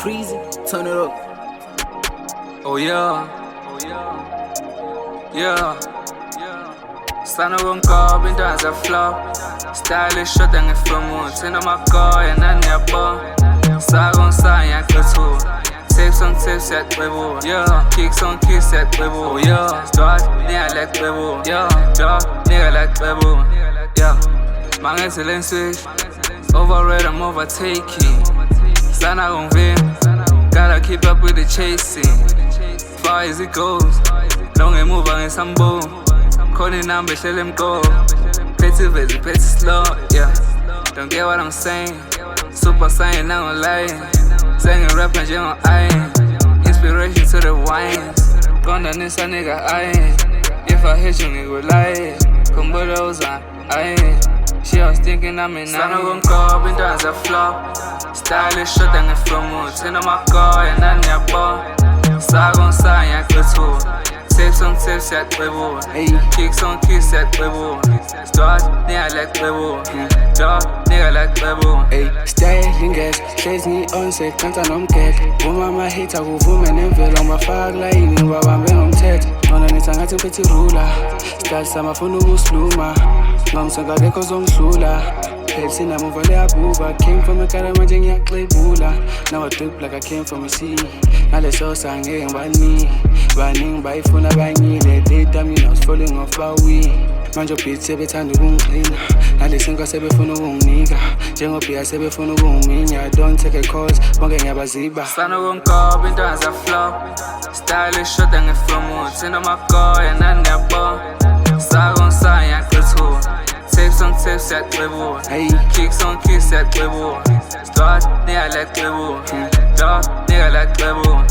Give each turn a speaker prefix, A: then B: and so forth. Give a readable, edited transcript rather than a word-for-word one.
A: Breezy, turn it up.
B: Oh yeah, yeah. Sana konkoba into azaflop. Stylish shot ngeflomo. Thina magoya nani yabo. Sakon saya kuthu. Tips on tips yaqwebo. Yeah, kicks on kicks yaqwebo. Oh yeah, start nigga like webo. Yeah, drop nigga like webo. Yeah, mangezeleng switch. Overrated, I'm overtaking. Sana gon' vim. Gotta keep up with the chasing. Far as it goes. Don't get move on some boom. Calling number, let them go. Petty busy, petty slow, yeah. Don't get what I'm saying. Super saiyan, I'm gon' lie. Singing rap and on iron. Inspiration to the wines. Gonna this a nigga iron. If I hit you, nigga lie. Come with those on iron. She was thinking I'm in Sana gon' go, been down as a flop. Stylish shot and a flow mood. Tina magoya nani yabo. Sakon saya kuthu. Tips on tips yaqwebo. Kicks on kicks yaqwebo. Start nigga like webo. Drop nigga like webo.
C: Styling gas, hlezi ngi-onset kansa nomgede. Uma amahit akuvume nemvelo ngibafaka layini ngibabambe ngomthetho. Nona nithi angathi ngiphethe irula. Sikhathi samafuna ukusiluma. Ngangisengakekho ozongihlula. Pepsi namuva leyabuka. Came from ekhaya manje ngiyaxebula. Now I drip like I came from a sea. Ngaleso sangeke ngibani. Baningi bayifuna banyile. They tell me I was falling off bawi. Manje beat sebethanda ukungixina. Nalesi nka sebefuna ukunginika. Njengobhiya sebefuna ukungiminya. Don't take a calls, bonke ngiyabaziba.
B: Sana konkoba into azaflop. Stylish shot ngeflomo. Thina magoya nani yabo. Sakon saya kuthu. Tips on tips yaqwebo. Kicks on kicks yaqwebo. Start nigga like webo. Drop nigga like webo.